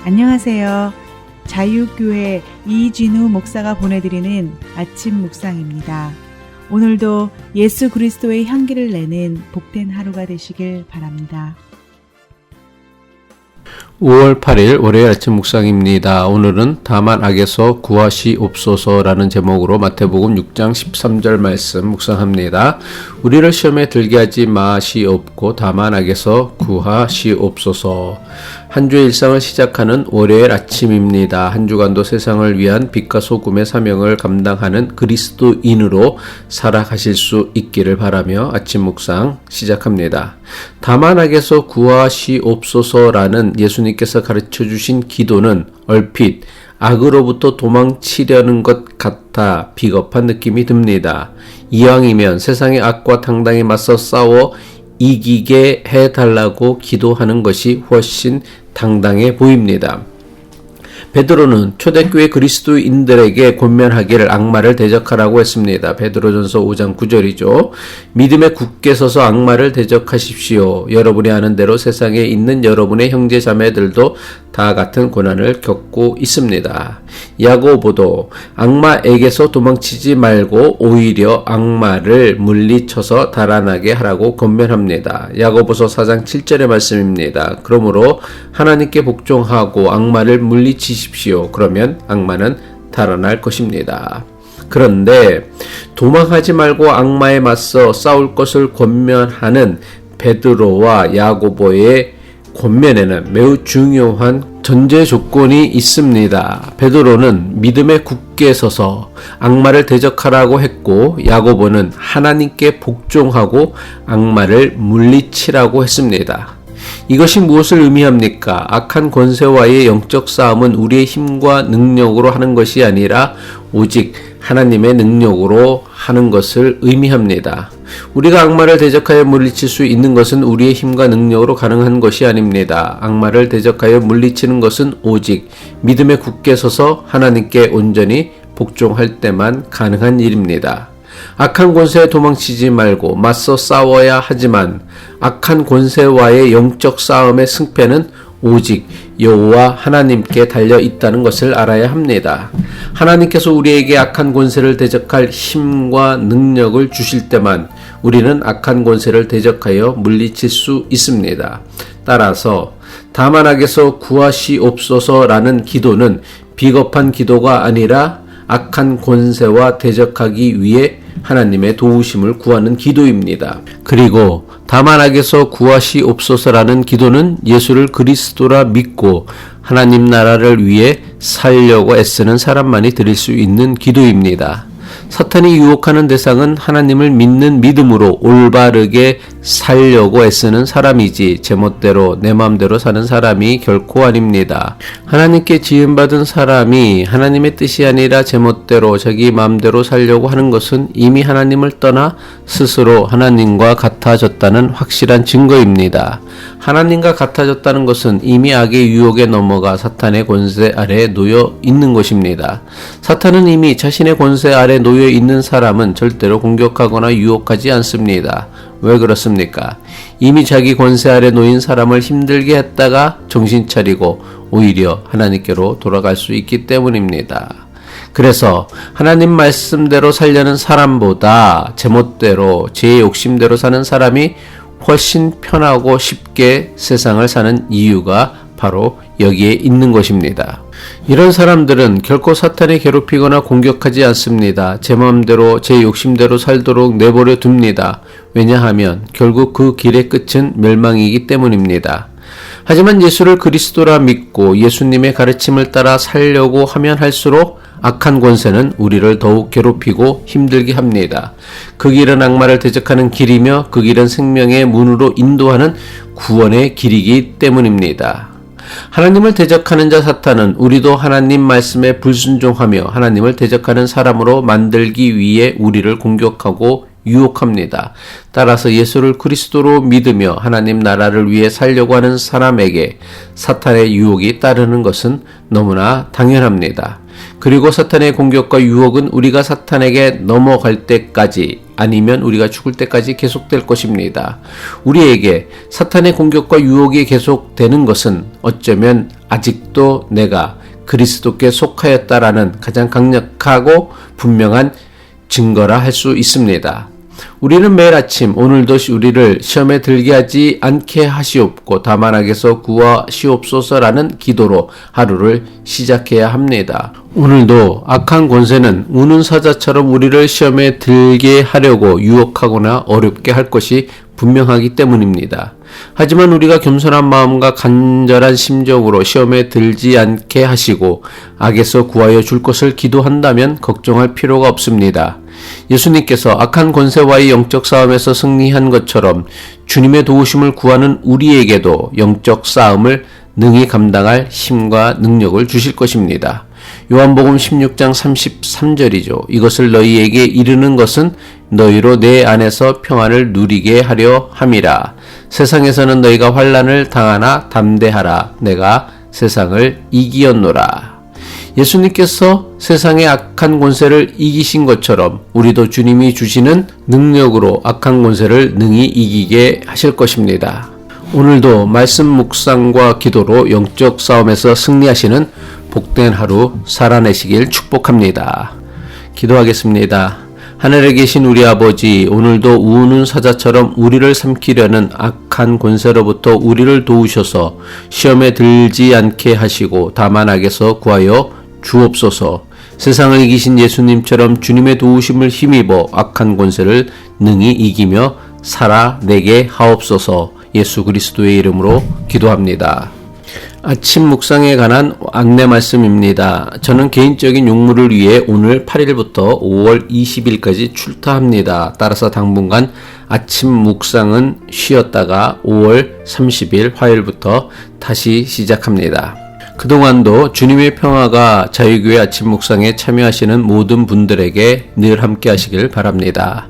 안녕하세요. 자유교회 이진우 목사가 보내드리는 아침 묵상입니다. 오늘도 예수 그리스도의 향기를 내는 복된 하루가 되시길 바랍니다. 5월 8일 월요일 아침 묵상입니다. 오늘은 다만 악에서 구하시옵소서라는 제목으로 마태복음 6장 13절 말씀 묵상합니다. 우리를 시험에 들게 하지 마시옵고 다만 악에서 구하시옵소서. 한 주의 일상을 시작하는 월요일 아침입니다. 한 주간도 세상을 위한 빛과 소금의 사명을 감당하는 그리스도인으로 살아가실 수 있기를 바라며 아침 묵상 시작합니다. 다만 악에서 구하시옵소서라는 예수님께서 가르쳐 주신 기도는 얼핏 악으로부터 도망치려는 것 같아 비겁한 느낌이 듭니다. 이왕이면 세상의 악과 당당히 맞서 싸워 이기게 해달라고 기도하는 것이 훨씬 당당해 보입니다. 베드로는 초대교회 그리스도인들에게 권면하기를 악마를 대적하라고 했습니다. 베드로전서 5장 9절이죠. 믿음에 굳게 서서 악마를 대적하십시오. 여러분이 아는 대로 세상에 있는 여러분의 형제 자매들도 다 같은 고난을 겪고 있습니다. 야고보도 악마에게서 도망치지 말고 오히려 악마를 물리쳐서 달아나게 하라고 권면합니다. 야고보서 4장 7절의 말씀입니다. 그러므로 하나님께 복종하고 악마를 물리치십시오. 그러면 악마는 달아날 것입니다. 그런데 도망하지 말고 악마에 맞서 싸울 것을 권면하는 베드로와 야고보의 권면에는 매우 중요한 전제 조건이 있습니다. 베드로는 믿음에 굳게 서서 악마를 대적하라고 했고 야고보는 하나님께 복종하고 악마를 물리치라고 했습니다. 이것이 무엇을 의미합니까? 악한 권세와의 영적 싸움은 우리의 힘과 능력으로 하는 것이 아니라 오직 하나님의 능력으로 하는 것을 의미합니다. 우리가 악마를 대적하여 물리칠 수 있는 것은 우리의 힘과 능력으로 가능한 것이 아닙니다. 악마를 대적하여 물리치는 것은 오직 믿음에 굳게 서서 하나님께 온전히 복종할 때만 가능한 일입니다. 악한 권세에 도망치지 말고 맞서 싸워야 하지만 악한 권세와의 영적 싸움의 승패는 오직 여호와 하나님께 달려 있다는 것을 알아야 합니다. 하나님께서 우리에게 악한 권세를 대적할 힘과 능력을 주실 때만 우리는 악한 권세를 대적하여 물리칠 수 있습니다. 따라서 다만 악에서 구하시옵소서라는 기도는 비겁한 기도가 아니라 악한 권세와 대적하기 위해 하나님의 도우심을 구하는 기도입니다. 그리고 다만 악에서 구하시옵소서라는 기도는 예수를 그리스도라 믿고 하나님 나라를 위해 살려고 애쓰는 사람만이 드릴 수 있는 기도입니다. 사탄이 유혹하는 대상은 하나님을 믿는 믿음으로 올바르게 살려고 애쓰는 사람이지 제멋대로 내 마음대로 사는 사람이 결코 아닙니다. 하나님께 지음받은 사람이 하나님의 뜻이 아니라 제멋대로 자기 마음대로 살려고 하는 것은 이미 하나님을 떠나 스스로 하나님과 같아졌다는 확실한 증거입니다. 하나님과 같아졌다는 것은 이미 악의 유혹에 넘어가 사탄의 권세 아래에 놓여 있는 것입니다. 사탄은 이미 자신의 권세 아래 놓여 있는 사람은 절대로 공격하거나 유혹하지 않습니다. 왜 그렇습니까? 이미 자기 권세 아래 놓인 사람을 힘들게 했다가 정신 차리고 오히려 하나님께로 돌아갈 수 있기 때문입니다. 그래서 하나님 말씀대로 살려는 사람보다 제멋대로 제 욕심대로 사는 사람이 훨씬 편하고 쉽게 세상을 사는 이유가 바로 여기에 있는 것입니다. 이런 사람들은 결코 사탄이 괴롭히거나 공격하지 않습니다. 제 마음대로 제 욕심대로 살도록 내버려 둡니다. 왜냐하면 결국 그 길의 끝은 멸망이기 때문입니다. 하지만 예수를 그리스도라 믿고 예수님의 가르침을 따라 살려고 하면 할수록 악한 권세는 우리를 더욱 괴롭히고 힘들게 합니다. 그 길은 악마를 대적하는 길이며 그 길은 생명의 문으로 인도하는 구원의 길이기 때문입니다. 하나님을 대적하는 자 사탄은 우리도 하나님 말씀에 불순종하며 하나님을 대적하는 사람으로 만들기 위해 우리를 공격하고 유혹합니다. 따라서 예수를 그리스도로 믿으며 하나님 나라를 위해 살려고 하는 사람에게 사탄의 유혹이 따르는 것은 너무나 당연합니다. 그리고 사탄의 공격과 유혹은 우리가 사탄에게 넘어갈 때까지 아니면 우리가 죽을 때까지 계속될 것입니다. 우리에게 사탄의 공격과 유혹이 계속되는 것은 어쩌면 아직도 내가 그리스도께 속하였다라는 가장 강력하고 분명한 증거라 할 수 있습니다. 우리는 매일 아침 오늘도 우리를 시험에 들게 하지 않게 하시옵고 다만 악에서 구하시옵소서라는 기도로 하루를 시작해야 합니다. 오늘도 악한 권세는 우는 사자처럼 우리를 시험에 들게 하려고 유혹하거나 어렵게 할 것이 분명하기 때문입니다. 하지만 우리가 겸손한 마음과 간절한 심정으로 시험에 들지 않게 하시고 악에서 구하여 줄 것을 기도한다면 걱정할 필요가 없습니다. 예수님께서 악한 권세와의 영적 싸움에서 승리한 것처럼 주님의 도우심을 구하는 우리에게도 영적 싸움을 능히 감당할 힘과 능력을 주실 것입니다. 요한복음 16장 33절이죠. 이것을 너희에게 이르는 것은 너희로 내 안에서 평안을 누리게 하려 함이라. 세상에서는 너희가 환난을 당하나 담대하라. 내가 세상을 이기었노라. 예수님께서 세상의 악한 권세를 이기신 것처럼 우리도 주님이 주시는 능력으로 악한 권세를 능히 이기게 하실 것입니다. 오늘도 말씀 묵상과 기도로 영적 싸움에서 승리하시는 복된 하루 살아내시길 축복합니다. 기도하겠습니다. 하늘에 계신 우리 아버지, 오늘도 우는 사자처럼 우리를 삼키려는 악한 권세로부터 우리를 도우셔서 시험에 들지 않게 하시고 다만 악에서 구하여 주옵소서. 세상을 이기신 예수님처럼 주님의 도우심을 힘입어 악한 권세를 능히 이기며 살아내게 하옵소서. 예수 그리스도의 이름으로 기도합니다. 아침 묵상에 관한 안내 말씀입니다. 저는 개인적인 용무를 위해 오늘 8일부터 5월 20일까지 출타합니다. 따라서 당분간 아침 묵상은 쉬었다가 5월 30일 화요일부터 다시 시작합니다. 그동안도 주님의 평화가 자유교회 아침 묵상에 참여하시는 모든 분들에게 늘 함께 하시길 바랍니다.